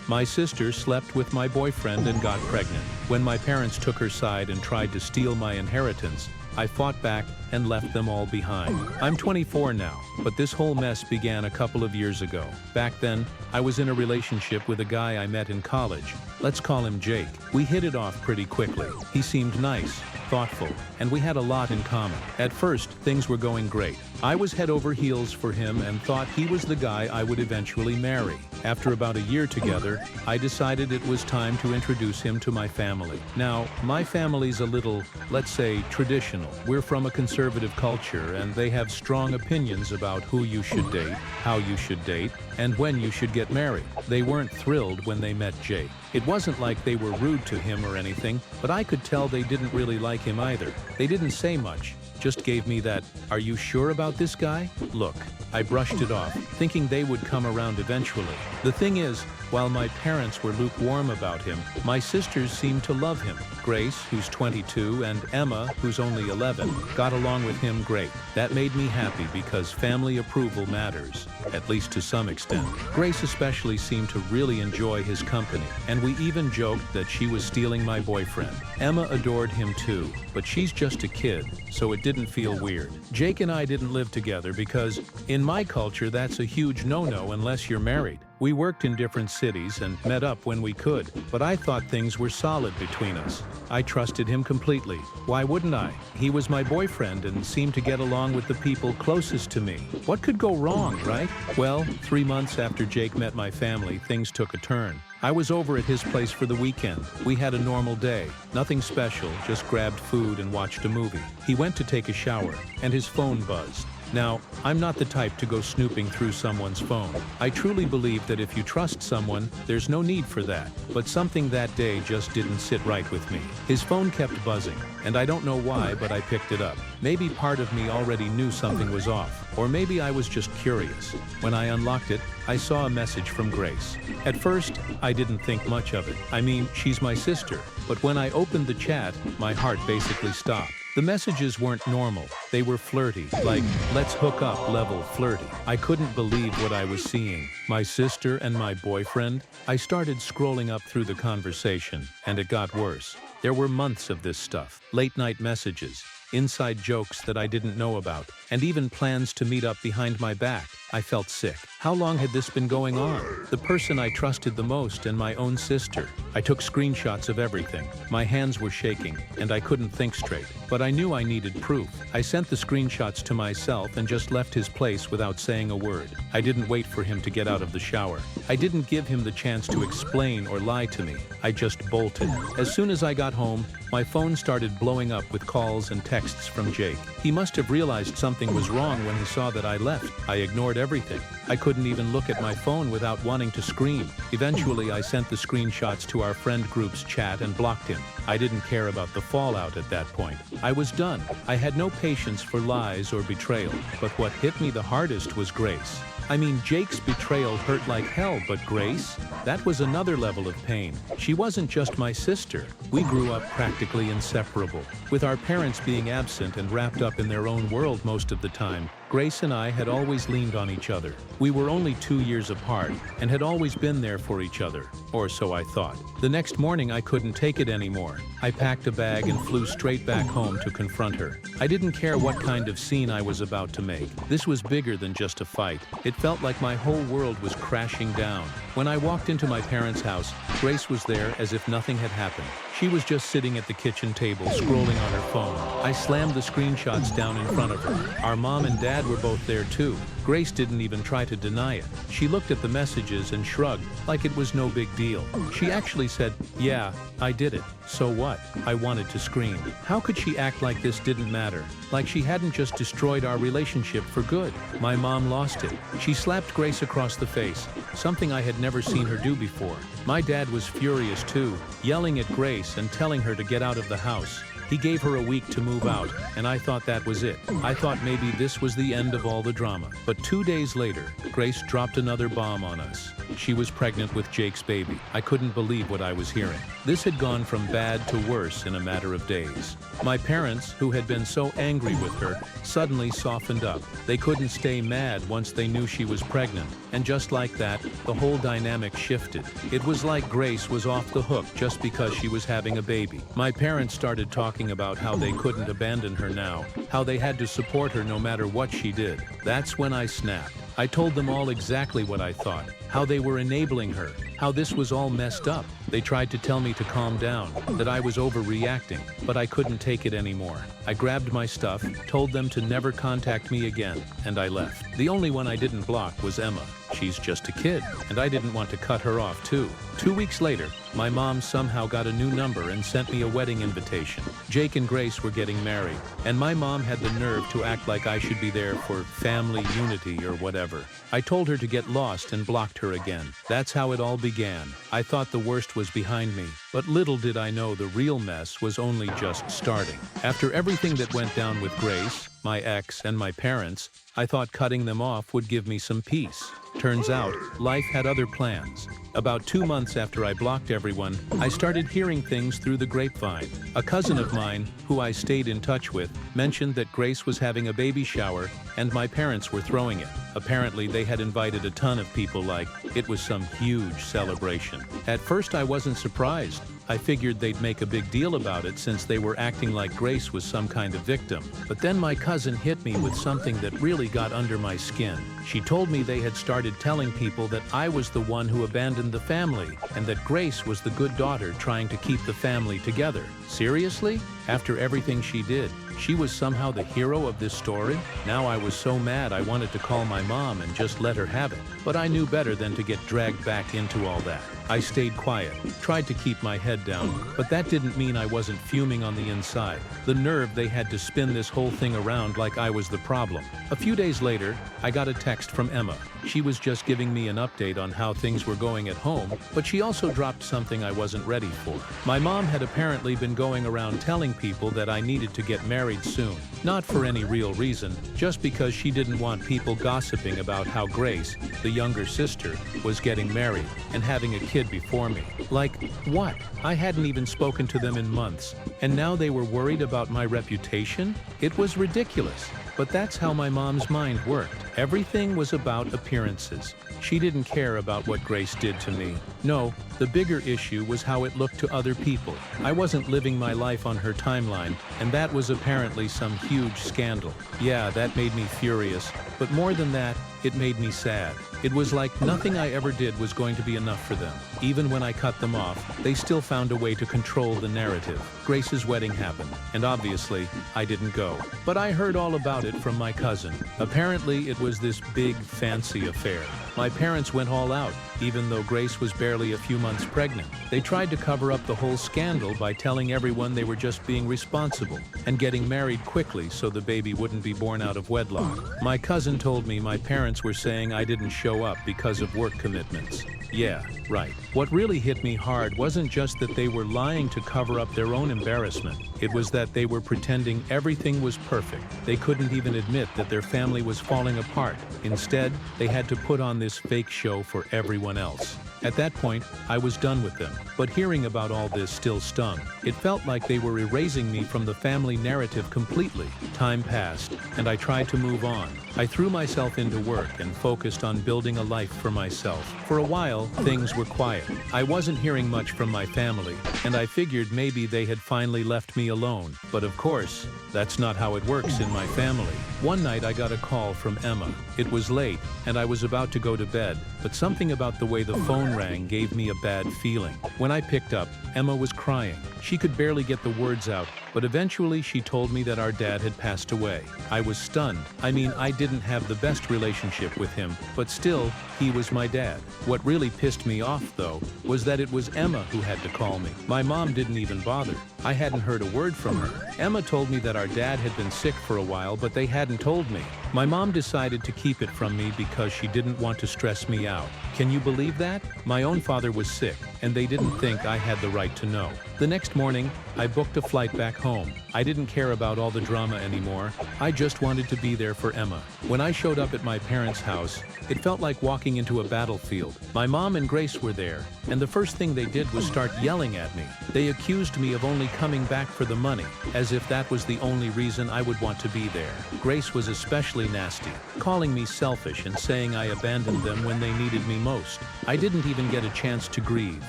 My sister slept with my boyfriend and got pregnant. When my parents took her side and tried to steal my inheritance, I fought back and left them all behind. I'm 24 now, but this whole mess began a couple of years ago. Back then, I was in a relationship with a guy I met in college. Let's call him Jake. We hit it off pretty quickly. He seemed nice, thoughtful, and we had a lot in common. At first, things were going great. I was head over heels for him and thought he was the guy I would eventually marry. After about a year together, I decided it was time to introduce him to my family. Now, my family's a little, let's say, traditional. We're from a conservative culture, and they have strong opinions about who you should date, how you should date, and when you should get married. They weren't thrilled when they met Jake. It wasn't like they were rude to him or anything, but I could tell they didn't really like him either. They didn't say much, just gave me that, "Are you sure about this guy?" look. I brushed it off, thinking they would come around eventually. The thing is, while my parents were lukewarm about him, my sisters seemed to love him. Grace, who's 22, and Emma, who's only 11, got along with him great. That made me happy because family approval matters, at least to some extent. Grace especially seemed to really enjoy his company, and we even joked that she was stealing my boyfriend. Emma adored him too, but she's just a kid, so it didn't feel weird. Jake and I didn't live together because, in my culture, that's a huge no-no unless you're married. We worked in different cities and met up when we could, but I thought things were solid between us. I trusted him completely. Why wouldn't I? He was my boyfriend and seemed to get along with the people closest to me. What could go wrong, right? Well, 3 months after Jake met my family, things took a turn. I was over at his place for the weekend. We had a normal day. Nothing special, just grabbed food and watched a movie. He went to take a shower, and his phone buzzed. Now, I'm not the type to go snooping through someone's phone. I truly believe that if you trust someone, there's no need for that. But something that day just didn't sit right with me. His phone kept buzzing, and I don't know why, but I picked it up. Maybe part of me already knew something was off, or maybe I was just curious. When I unlocked it, I saw a message from Grace. At first, I didn't think much of it. I mean, she's my sister. But when I opened the chat, my heart basically stopped. The messages weren't normal. They were flirty, like, let's hook up level flirty. I couldn't believe what I was seeing. My sister and my boyfriend? I started scrolling up through the conversation, and it got worse. There were months of this stuff. Late-night messages, inside jokes that I didn't know about, and even plans to meet up behind my back. I felt sick. How long had this been going on? The person I trusted the most and my own sister. I took screenshots of everything. My hands were shaking, and I couldn't think straight. But I knew I needed proof. I sent the screenshots to myself and just left his place without saying a word. I didn't wait for him to get out of the shower. I didn't give him the chance to explain or lie to me. I just bolted. As soon as I got home, my phone started blowing up with calls and texts from Jake. He must have realized something was wrong when he saw that I left. I ignored everything. I couldn't even look at my phone without wanting to scream. Eventually, I sent the screenshots to our friend group's chat and blocked him. I didn't care about the fallout at that point. I was done. I had no patience for lies or betrayal. But what hit me the hardest was Grace. I mean, Jake's betrayal hurt like hell, but Grace? That was another level of pain. She wasn't just my sister. We grew up practically inseparable. With our parents being absent and wrapped up in their own world most of the time, Grace and I had always leaned on each other. We were only 2 years apart and had always been there for each other, or so I thought. The next morning I couldn't take it anymore. I packed a bag and flew straight back home to confront her. I didn't care what kind of scene I was about to make. This was bigger than just a fight. It felt like my whole world was crashing down. When I walked into my parents' house, Grace was there as if nothing had happened. She was just sitting at the kitchen table, scrolling on her phone. I slammed the screenshots down in front of her. Our mom and dad were both there too. Grace didn't even try to deny it. She looked at the messages and shrugged, like it was no big deal. She actually said, "Yeah, I did it. So what?" I wanted to scream. How could she act like this didn't matter? Like she hadn't just destroyed our relationship for good. My mom lost it. She slapped Grace across the face, something I had never seen her do before. My dad was furious too, yelling at Grace and telling her to get out of the house. He gave her a week to move out, and I thought that was it. I thought maybe this was the end of all the drama. But 2 days later, Grace dropped another bomb on us. She was pregnant with Jake's baby. I couldn't believe what I was hearing. This had gone from bad to worse in a matter of days. My parents, who had been so angry with her, suddenly softened up. They couldn't stay mad once they knew she was pregnant, and just like that, the whole dynamic shifted. It was like Grace was off the hook just because she was having a baby. My parents started talking about how they couldn't abandon her now, how they had to support her no matter what she did. That's when I snapped. I told them all exactly what I thought, how they were enabling her, how this was all messed up. They tried to tell me to calm down, that I was overreacting, but I couldn't take it anymore. I grabbed my stuff, told them to never contact me again, and I left. The only one I didn't block was Emma. She's just a kid, and I didn't want to cut her off too. 2 weeks later, my mom somehow got a new number and sent me a wedding invitation. Jake and Grace were getting married, and my mom had the nerve to act like I should be there for family unity or whatever. I told her to get lost and blocked her again. That's how it all began. I thought the worst was behind me, but little did I know the real mess was only just starting. After everything that went down with Grace, my ex, and my parents, I thought cutting them off would give me some peace. Turns out, life had other plans. About 2 months after I blocked everyone, I started hearing things through the grapevine. A cousin of mine, who I stayed in touch with, mentioned that Grace was having a baby shower and my parents were throwing it. Apparently, they had invited a ton of people, like it was some huge celebration. At first, I wasn't surprised. I figured they'd make a big deal about it since they were acting like Grace was some kind of victim. But then my cousin hit me with something that really got under my skin. She told me they had started telling people that I was the one who abandoned the family and that Grace was the good daughter trying to keep the family together. Seriously? After everything she did, she was somehow the hero of this story? Now I was so mad I wanted to call my mom and just let her have it. But I knew better than to get dragged back into all that. I stayed quiet, tried to keep my head down, but that didn't mean I wasn't fuming on the inside. The nerve they had to spin this whole thing around like I was the problem. A few days later, I got a text from Emma. She was just giving me an update on how things were going at home, but she also dropped something I wasn't ready for. My mom had apparently been going around telling people that I needed to get married soon. Not for any real reason, just because she didn't want people gossiping about how Grace, the younger sister, was getting married and having a kid before me. Like, what? I hadn't even spoken to them in months, and now they were worried about my reputation? It was ridiculous. But that's how my mom's mind worked. Everything was about appearances. She didn't care about what Grace did to me. No, the bigger issue was how it looked to other people. I wasn't living my life on her timeline, and that was apparently some huge scandal. Yeah, that made me furious, but more than that, it made me sad. It was like nothing I ever did was going to be enough for them. Even when I cut them off, they still found a way to control the narrative. Grace's wedding happened, and obviously, I didn't go. But I heard all about it from my cousin. Apparently, it was this big, fancy affair. My parents went all out, even though Grace was barely a few months pregnant. They tried to cover up the whole scandal by telling everyone they were just being responsible and getting married quickly so the baby wouldn't be born out of wedlock. My cousin told me my parents were saying I didn't show up because of work commitments. Yeah, right. What really hit me hard wasn't just that they were lying to cover up their own embarrassment. It was that they were pretending everything was perfect. They couldn't even admit that their family was falling apart. Instead, they had to put on this fake show for everyone else. At that point, I was done with them, but hearing about all this still stung. It felt like they were erasing me from the family narrative completely. Time passed, and I tried to move on. I threw myself into work and focused on building a life for myself. For a while, things were quiet. I wasn't hearing much from my family, and I figured maybe they had finally left me alone. But of course, that's not how it works in my family. One night I got a call from Emma. It was late, and I was about to go to bed, but something about the way the phone rang gave me a bad feeling. When I picked up, Emma was crying. She could barely get the words out, but eventually she told me that our dad had passed away. I was stunned. I mean, I didn't have the best relationship with him, but still, he was my dad. What really pissed me off, though, was that it was Emma who had to call me. My mom didn't even bother. I hadn't heard a word from her. Emma told me that our dad had been sick for a while, but they hadn't told me. My mom decided to keep it from me because she didn't want to stress me out. Can you believe that? My own father was sick, and they didn't think I had the right to know. The next morning, I booked a flight back home. I didn't care about all the drama anymore. I just wanted to be there for Emma. When I showed up at my parents' house, it felt like walking into a battlefield. My mom and Grace were there, and the first thing they did was start yelling at me. They accused me of only coming back for the money, as if that was the only reason I would want to be there. Grace was especially nasty, calling me selfish and saying I abandoned them when they needed me most. I didn't even get a chance to grieve.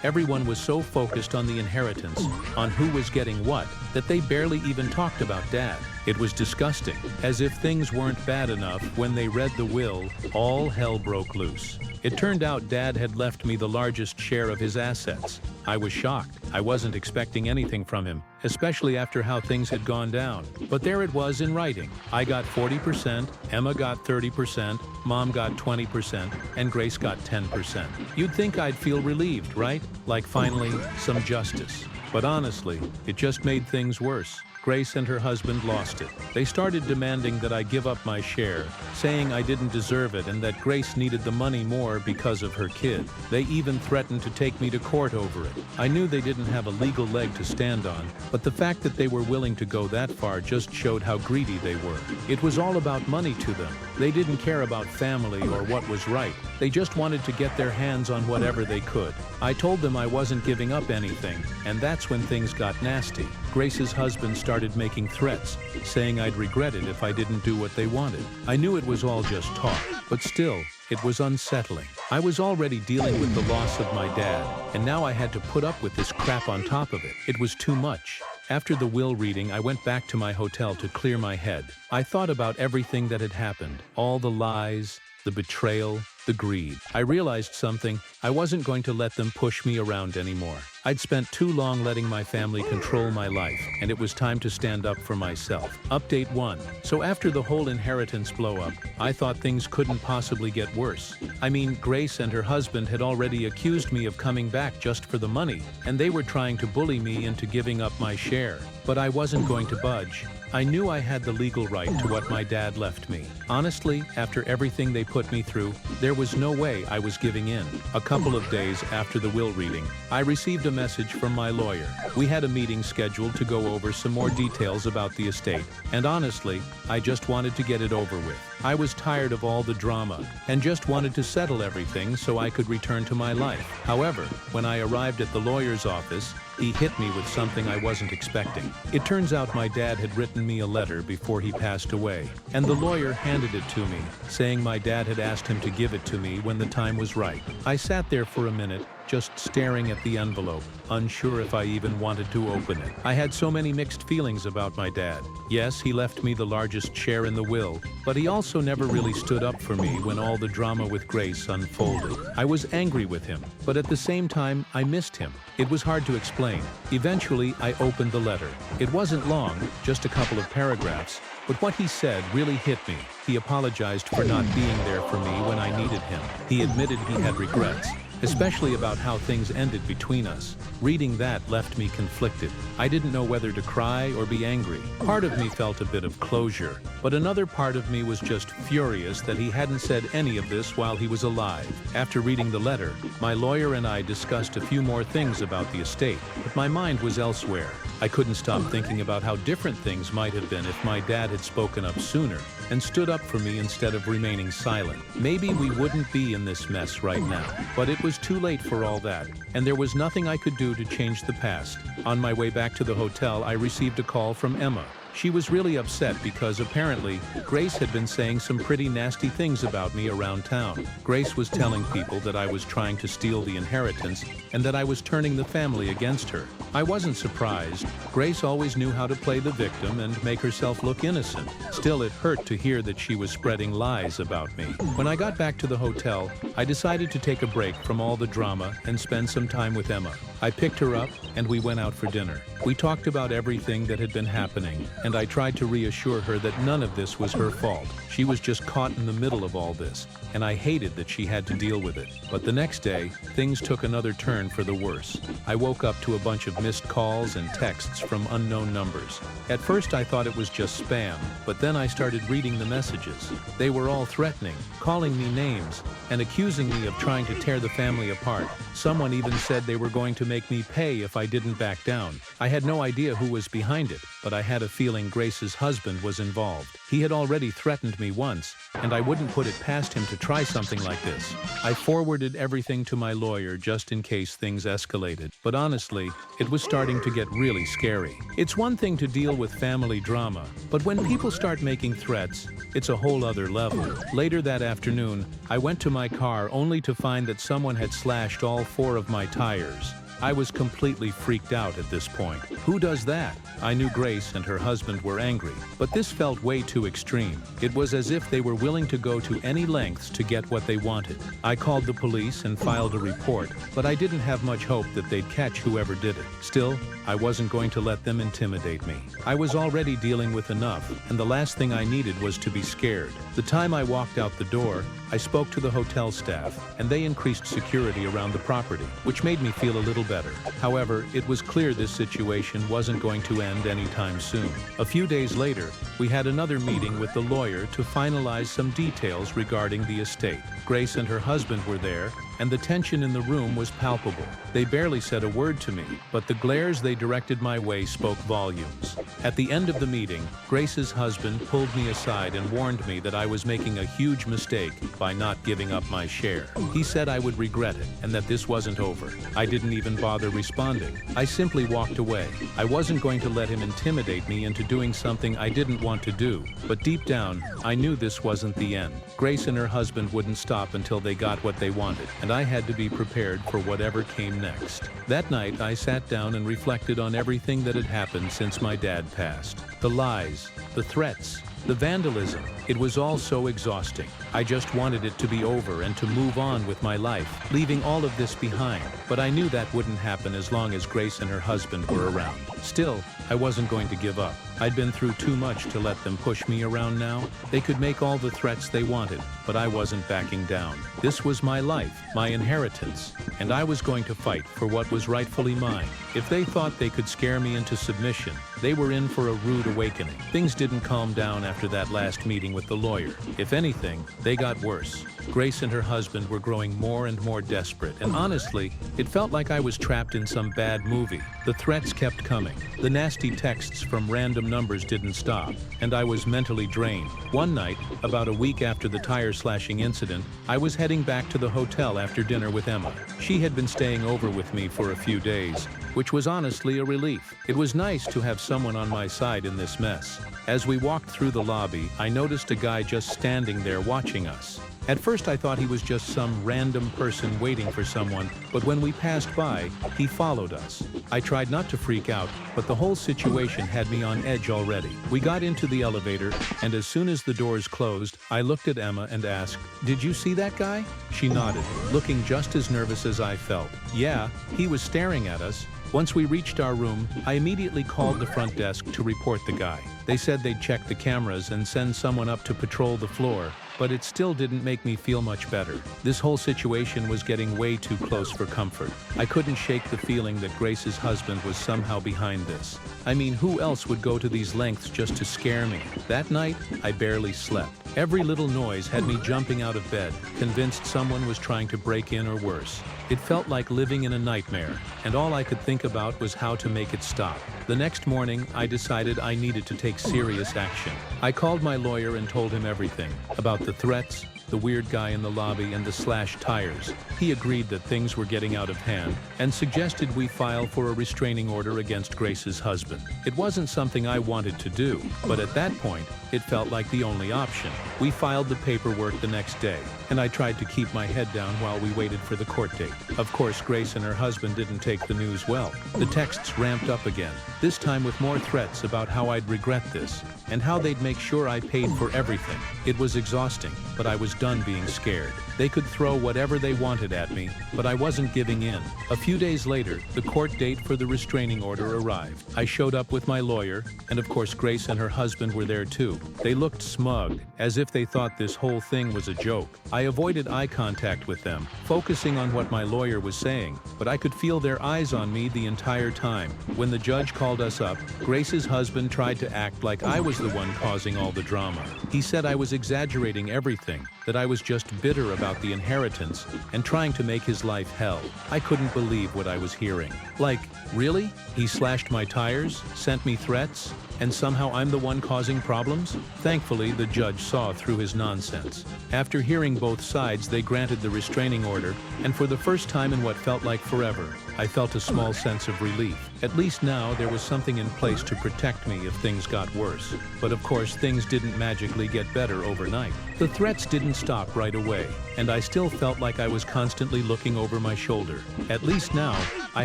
Everyone was so focused on the inheritance, on who was getting what, that they barely even talked about Dad. It was disgusting. As if things weren't bad enough, when they read the will, all hell broke loose. It turned out Dad had left me the largest share of his assets. I was shocked. I wasn't expecting anything from him, especially after how things had gone down. But there it was in writing. I got 40%, Emma got 30%, Mom got 20%, and Grace got 10%. You'd think I'd feel relieved, right? Like finally, some justice. But honestly, it just made things worse. Grace and her husband lost it. They started demanding that I give up my share, saying I didn't deserve it and that Grace needed the money more because of her kid. They even threatened to take me to court over it. I knew they didn't have a legal leg to stand on, but the fact that they were willing to go that far just showed how greedy they were. It was all about money to them. They didn't care about family or what was right. They just wanted to get their hands on whatever they could. I told them I wasn't giving up anything, and that's when things got nasty. Grace's husband started making threats, saying I'd regret it if I didn't do what they wanted. I knew it was all just talk, but still, it was unsettling. I was already dealing with the loss of my dad, and now I had to put up with this crap on top of it. It was too much. After the will reading, I went back to my hotel to clear my head. I thought about everything that had happened, all the lies, the betrayal, the greed. I realized something. I wasn't going to let them push me around anymore. I'd spent too long letting my family control my life, and it was time to stand up for myself. Update 1. So after the whole inheritance blow-up, I thought things couldn't possibly get worse. I mean, Grace and her husband had already accused me of coming back just for the money, and they were trying to bully me into giving up my share. But I wasn't going to budge. I knew I had the legal right to what my dad left me. Honestly, after everything they put me through, there was no way I was giving in. A couple of days after the will reading, I received a message from my lawyer. We had a meeting scheduled to go over some more details about the estate, and honestly, I just wanted to get it over with. I was tired of all the drama, and just wanted to settle everything so I could return to my life. However, when I arrived at the lawyer's office, he hit me with something I wasn't expecting. It turns out my dad had written me a letter before he passed away, and the lawyer handed it to me, saying my dad had asked him to give it to me when the time was right. I sat there for a minute, just staring at the envelope, unsure if I even wanted to open it. I had so many mixed feelings about my dad. Yes, he left me the largest share in the will, but he also never really stood up for me when all the drama with Grace unfolded. I was angry with him, but at the same time, I missed him. It was hard to explain. Eventually, I opened the letter. It wasn't long, just a couple of paragraphs, but what he said really hit me. He apologized for not being there for me when I needed him. He admitted he had regrets, especially about how things ended between us. Reading that left me conflicted. I didn't know whether to cry or be angry. Part of me felt a bit of closure, but another part of me was just furious that he hadn't said any of this while he was alive. After reading the letter, my lawyer and I discussed a few more things about the estate, but my mind was elsewhere. I couldn't stop thinking about how different things might have been if my dad had spoken up sooner and stood up for me instead of remaining silent. Maybe we wouldn't be in this mess right now, but it was too late for all that, and there was nothing I could do to change the past. On my way back to the hotel, I received a call from Emma. She was really upset because apparently Grace had been saying some pretty nasty things about me around town. Grace was telling people that I was trying to steal the inheritance and that I was turning the family against her. I wasn't surprised. Grace always knew how to play the victim and make herself look innocent. Still, it hurt to hear that she was spreading lies about me. When I got back to the hotel, I decided to take a break from all the drama and spend some time with Emma. I picked her up and we went out for dinner. We talked about everything that had been happening, and I tried to reassure her that none of this was her fault. She was just caught in the middle of all this, and I hated that she had to deal with it. But the next day, things took another turn for the worse. I woke up to a bunch of missed calls and texts from unknown numbers. At first I thought it was just spam, but then I started reading the messages. They were all threatening, calling me names, and accusing me of trying to tear the family apart. Someone even said they were going to make me pay if I didn't back down. I had no idea who was behind it, but I had a feeling Grace's husband was involved. He had already threatened me once, and I wouldn't put it past him to try something like this. I forwarded everything to my lawyer just in case things escalated, but honestly, it was starting to get really scary. It's one thing to deal with family drama, but when people start making threats, it's a whole other level. Later that afternoon, I went to my car only to find that someone had slashed all 4 of my tires. I was completely freaked out at this point. Who does that? I knew Grace and her husband were angry, but this felt way too extreme. It was as if they were willing to go to any lengths to get what they wanted. I called the police and filed a report, but I didn't have much hope that they'd catch whoever did it. Still, I wasn't going to let them intimidate me. I was already dealing with enough, and the last thing I needed was to be scared. The time I walked out the door, I spoke to the hotel staff, and they increased security around the property, which made me feel a little better. However, it was clear this situation wasn't going to end anytime soon. A few days later, we had another meeting with the lawyer to finalize some details regarding the estate. Grace and her husband were there, and the tension in the room was palpable. They barely said a word to me, but the glares they directed my way spoke volumes. At the end of the meeting, Grace's husband pulled me aside and warned me that I was making a huge mistake by not giving up my share. He said I would regret it and that this wasn't over. I didn't even bother responding. I simply walked away. I wasn't going to let him intimidate me into doing something I didn't want to do, but deep down, I knew this wasn't the end. Grace and her husband wouldn't stop until they got what they wanted, and I had to be prepared for whatever came next. That night, I sat down and reflected on everything that had happened since my dad passed. The lies, the threats, the vandalism. It was all so exhausting. I just wanted it to be over and to move on with my life, leaving all of this behind. But I knew that wouldn't happen as long as Grace and her husband were around. Still, I wasn't going to give up. I'd been through too much to let them push me around now. They could make all the threats they wanted, but I wasn't backing down. This was my life, my inheritance, and I was going to fight for what was rightfully mine. If they thought they could scare me into submission, they were in for a rude awakening. Things didn't calm down after that last meeting with the lawyer. If anything, they got worse. Grace and her husband were growing more and more desperate, and honestly, it felt like I was trapped in some bad movie. The threats kept coming. The nasty texts from random numbers didn't stop, and I was mentally drained. One night, about a week after the tire slashing incident, I was heading back to the hotel after dinner with Emma. She had been staying over with me for a few days, which was honestly a relief. It was nice to have someone on my side in this mess. As we walked through the lobby, I noticed a guy just standing there watching us. At first I thought he was just some random person waiting for someone, but when we passed by, he followed us. I tried not to freak out, but the whole situation had me on edge already. We got into the elevator, and as soon as the doors closed, I looked at Emma and asked, "Did you see that guy?" She nodded, looking just as nervous as I felt. Yeah, he was staring at us. Once we reached our room, I immediately called the front desk to report the guy. They said they'd check the cameras and send someone up to patrol the floor, but it still didn't make me feel much better. This whole situation was getting way too close for comfort. I couldn't shake the feeling that Grace's husband was somehow behind this. I mean, who else would go to these lengths just to scare me? That night, I barely slept. Every little noise had me jumping out of bed, convinced someone was trying to break in or worse. It felt like living in a nightmare, and all I could think about was how to make it stop. The next morning, I decided I needed to take serious action. I called my lawyer and told him everything about the threats, the weird guy in the lobby, and the slashed tires. He agreed that things were getting out of hand and suggested we file for a restraining order against Grace's husband. It wasn't something I wanted to do, but at that point, it felt like the only option. We filed the paperwork the next day, and I tried to keep my head down while we waited for the court date. Of course, Grace and her husband didn't take the news well. The texts ramped up again, this time with more threats about how I'd regret this, and how they'd make sure I paid for everything. It was exhausting, but I was done being scared. They could throw whatever they wanted at me, but I wasn't giving in. A few days later, the court date for the restraining order arrived. I showed up with my lawyer, and of course Grace and her husband were there too. They looked smug, as if they thought this whole thing was a joke. I avoided eye contact with them, focusing on what my lawyer was saying, but I could feel their eyes on me the entire time. When the judge called us up, Grace's husband tried to act like I was was the one causing all the drama. He said I was exaggerating everything, that I was just bitter about the inheritance and trying to make his life hell. I couldn't believe what I was hearing. Like, really? He slashed my tires, sent me threats, and somehow I'm the one causing problems? Thankfully, the judge saw through his nonsense. After hearing both sides, they granted the restraining order, and for the first time in what felt like forever, I felt a small sense of relief. At least now there was something in place to protect me if things got worse. But of course, things didn't magically get better overnight. The threats didn't stop right away, and I still felt like I was constantly looking over my shoulder. At least now, I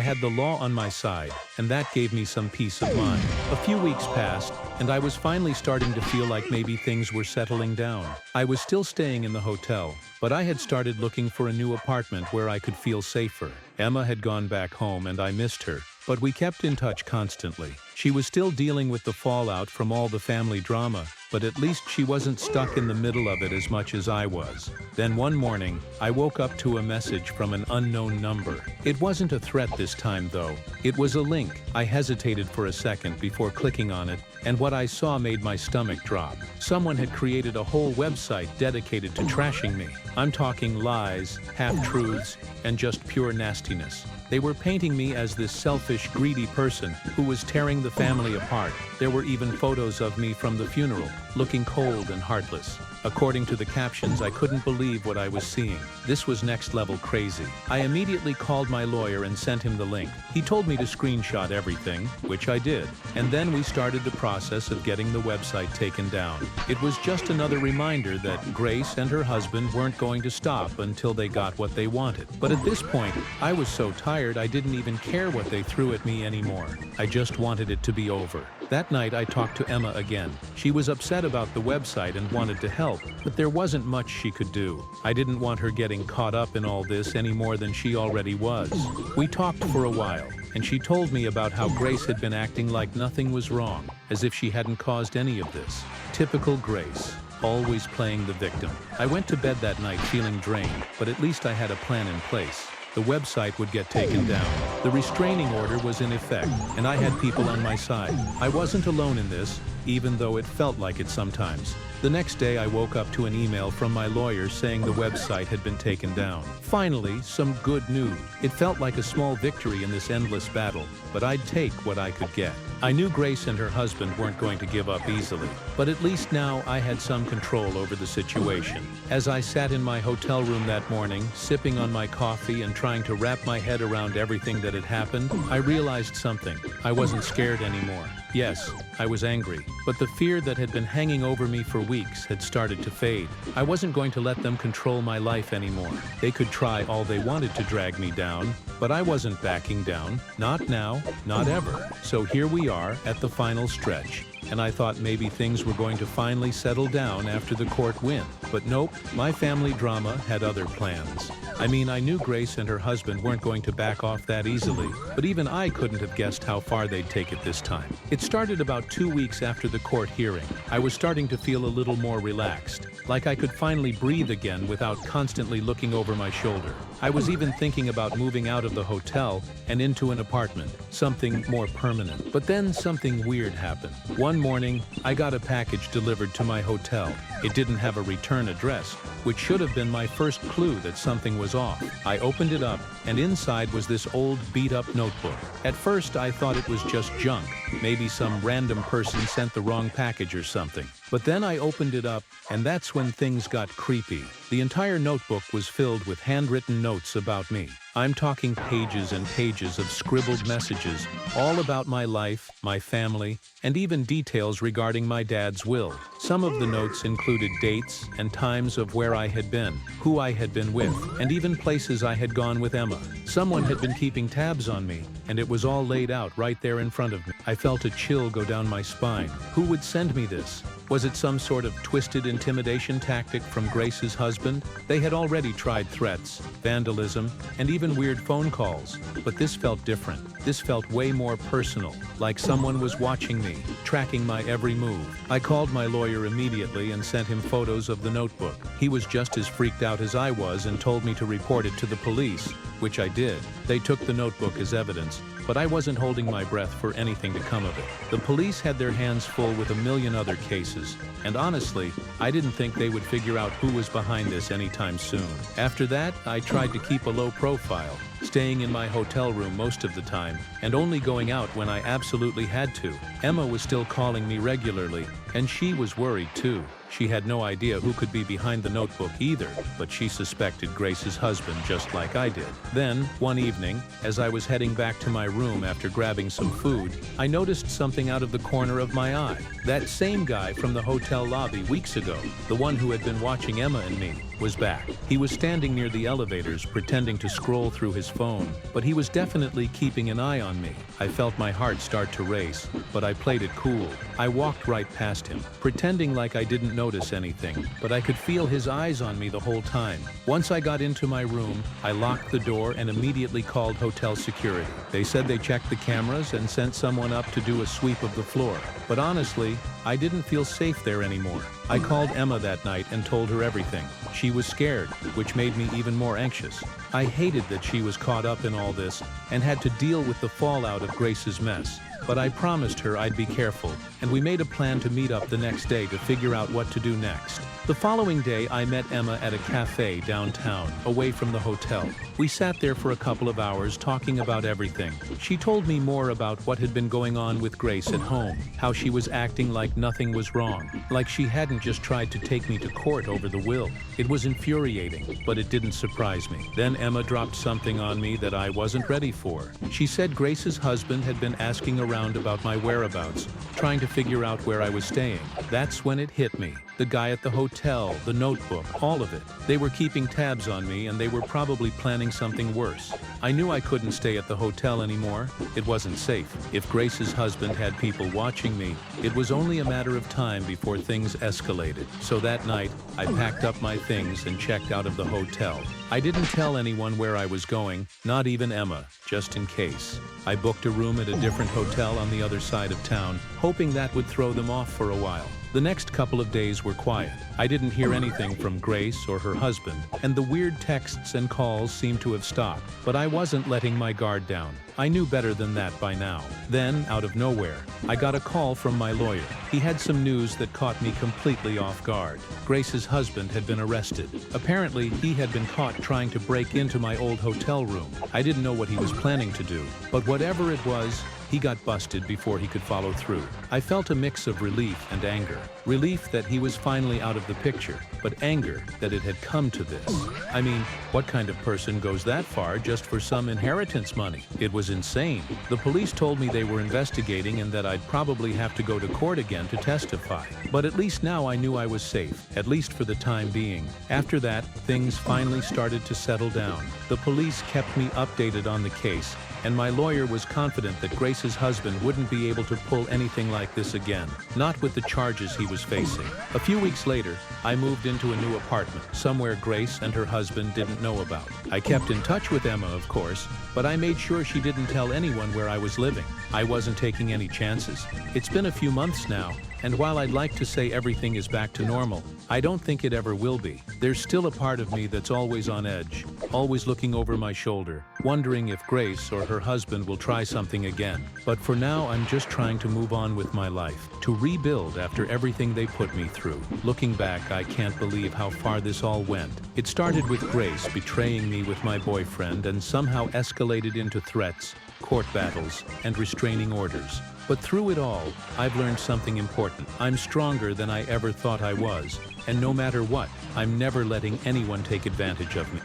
had the law on my side, and that gave me some peace of mind. A few weeks passed, and I was finally starting to feel like maybe things were settling down. I was still staying in the hotel, but I had started looking for a new apartment where I could feel safer. Emma had gone back home and I missed her, but we kept in touch constantly. She was still dealing with the fallout from all the family drama, but at least she wasn't stuck in the middle of it as much as I was. Then one morning, I woke up to a message from an unknown number. It wasn't a threat this time though. It was a link. I hesitated for a second before clicking on it, and what I saw made my stomach drop. Someone had created a whole website dedicated to trashing me. I'm talking lies, half-truths, and just pure nastiness. They were painting me as this selfish, greedy person who was tearing the family apart. There were even photos of me from the funeral, looking cold and heartless. According to the captions, I couldn't believe what I was seeing. This was next-level crazy. I immediately called my lawyer and sent him the link. He told me to screenshot everything, which I did. And then we started the process of getting the website taken down. It was just another reminder that Grace and her husband weren't going to stop until they got what they wanted. But at this point, I was so tired I didn't even care what they threw at me anymore. I just wanted it to be over. That night I talked to Emma again. She was upset about the website and wanted to help, but there wasn't much she could do. I didn't want her getting caught up in all this any more than she already was. We talked for a while, and she told me about how Grace had been acting like nothing was wrong, as if she hadn't caused any of this. Typical Grace, always playing the victim. I went to bed that night feeling drained, but at least I had a plan in place. The website would get taken down. The restraining order was in effect, and I had people on my side. I wasn't alone in this, even though it felt like it sometimes. The next day I woke up to an email from my lawyer saying the website had been taken down. Finally, some good news. It felt like a small victory in this endless battle, but I'd take what I could get. I knew Grace and her husband weren't going to give up easily, but at least now I had some control over the situation. As I sat in my hotel room that morning, sipping on my coffee and trying to wrap my head around everything that had happened, I realized something. I wasn't scared anymore. Yes, I was angry, but the fear that had been hanging over me for weeks had started to fade. I wasn't going to let them control my life anymore. They could try all they wanted to drag me down, but I wasn't backing down. Not now, not ever. So here we are at the final stretch, and I thought maybe things were going to finally settle down after the court win. But nope, my family drama had other plans. I mean, I knew Grace and her husband weren't going to back off that easily, but even I couldn't have guessed how far they'd take it this time. It started about 2 weeks after the court hearing. I was starting to feel a little more relaxed, like I could finally breathe again without constantly looking over my shoulder. I was even thinking about moving out of the hotel and into an apartment, something more permanent. But then something weird happened. One morning, I got a package delivered to my hotel. It didn't have a return address, which should have been my first clue that something was off. I opened it up, and inside was this old beat-up notebook. At first, I thought it was just junk. Maybe some random person sent the wrong package or something. But then I opened it up, and that's when things got creepy. The entire notebook was filled with handwritten notes about me. I'm talking pages and pages of scribbled messages, all about my life, my family, and even details regarding my dad's will. Some of the notes included dates and times of where I had been, who I had been with, and even places I had gone with Emma. Someone had been keeping tabs on me, and it was all laid out right there in front of me. I felt a chill go down my spine. Who would send me this? Was it some sort of twisted intimidation tactic from Grace's husband? They had already tried threats, vandalism, and even weird phone calls, but this felt different. This felt way more personal, like someone was watching me, tracking my every move. I called my lawyer immediately and sent him photos of the notebook. He was just as freaked out as I was and told me to report it to the police, which I did. They took the notebook as evidence, but I wasn't holding my breath for anything to come of it. The police had their hands full with a million other cases, and honestly, I didn't think they would figure out who was behind this anytime soon. After that, I tried to keep a low profile, staying in my hotel room most of the time, and only going out when I absolutely had to. Emma was still calling me regularly, and she was worried too. She had no idea who could be behind the notebook either, but she suspected Grace's husband just like I did. Then, one evening, as I was heading back to my room after grabbing some food, I noticed something out of the corner of my eye. That same guy from the hotel lobby weeks ago, the one who had been watching Emma and me, was back. He was standing near the elevators pretending to scroll through his phone, but he was definitely keeping an eye on me. I felt my heart start to race, but I played it cool. I walked right past him, pretending like I didn't notice anything, but I could feel his eyes on me the whole time. Once I got into my room, I locked the door and immediately called hotel security. They said they checked the cameras and sent someone up to do a sweep of the floor. But honestly, I didn't feel safe there anymore. I called Emma that night and told her everything. She was scared, which made me even more anxious. I hated that she was caught up in all this and had to deal with the fallout of Grace's mess. But I promised her I'd be careful, and we made a plan to meet up the next day to figure out what to do next. The following day, I met Emma at a cafe downtown, away from the hotel. We sat there for a couple of hours talking about everything. She told me more about what had been going on with Grace at home, how she was acting like nothing was wrong, like she hadn't just tried to take me to court over the will. It was infuriating, but it didn't surprise me. Then Emma dropped something on me that I wasn't ready for. She said Grace's husband had been asking around about my whereabouts, trying to figure out where I was staying. That's when it hit me. The guy at the hotel, the notebook, all of it. They were keeping tabs on me, and they were probably planning something worse. I knew I couldn't stay at the hotel anymore. It wasn't safe. If Grace's husband had people watching me, it was only a matter of time before things escalated. So that night, I packed up my things and checked out of the hotel. I didn't tell anyone where I was going, not even Emma, just in case. I booked a room at a different hotel on the other side of town, hoping that would throw them off for a while. The next couple of days were quiet. I didn't hear anything from Grace or her husband, and the weird texts and calls seemed to have stopped. But I wasn't letting my guard down. I knew better than that by now. Then, out of nowhere, I got a call from my lawyer. He had some news that caught me completely off guard. Grace's husband had been arrested. Apparently, he had been caught trying to break into my old hotel room. I didn't know what he was planning to do, but whatever it was, he got busted before he could follow through. I felt a mix of relief and anger. Relief that he was finally out of the picture, but anger that it had come to this. I mean, what kind of person goes that far just for some inheritance money? It was insane. The police told me they were investigating and that I'd probably have to go to court again to testify. But at least now I knew I was safe, at least for the time being. After that, things finally started to settle down. The police kept me updated on the case, and my lawyer was confident that Grace's husband wouldn't be able to pull anything like this again, not with the charges he was facing. A few weeks later, I moved into a new apartment, somewhere Grace and her husband didn't know about. I kept in touch with Emma, of course, but I made sure she didn't tell anyone where I was living. I wasn't taking any chances. It's been a few months now, and while I'd like to say everything is back to normal, I don't think it ever will be. There's still a part of me that's always on edge, always looking over my shoulder, wondering if Grace or her husband will try something again. But for now, I'm just trying to move on with my life, to rebuild after everything they put me through. Looking back, I can't believe how far this all went. It started with Grace betraying me with my boyfriend and somehow escalated into threats, court battles, and restraining orders. But through it all, I've learned something important. I'm stronger than I ever thought I was, and no matter what, I'm never letting anyone take advantage of me.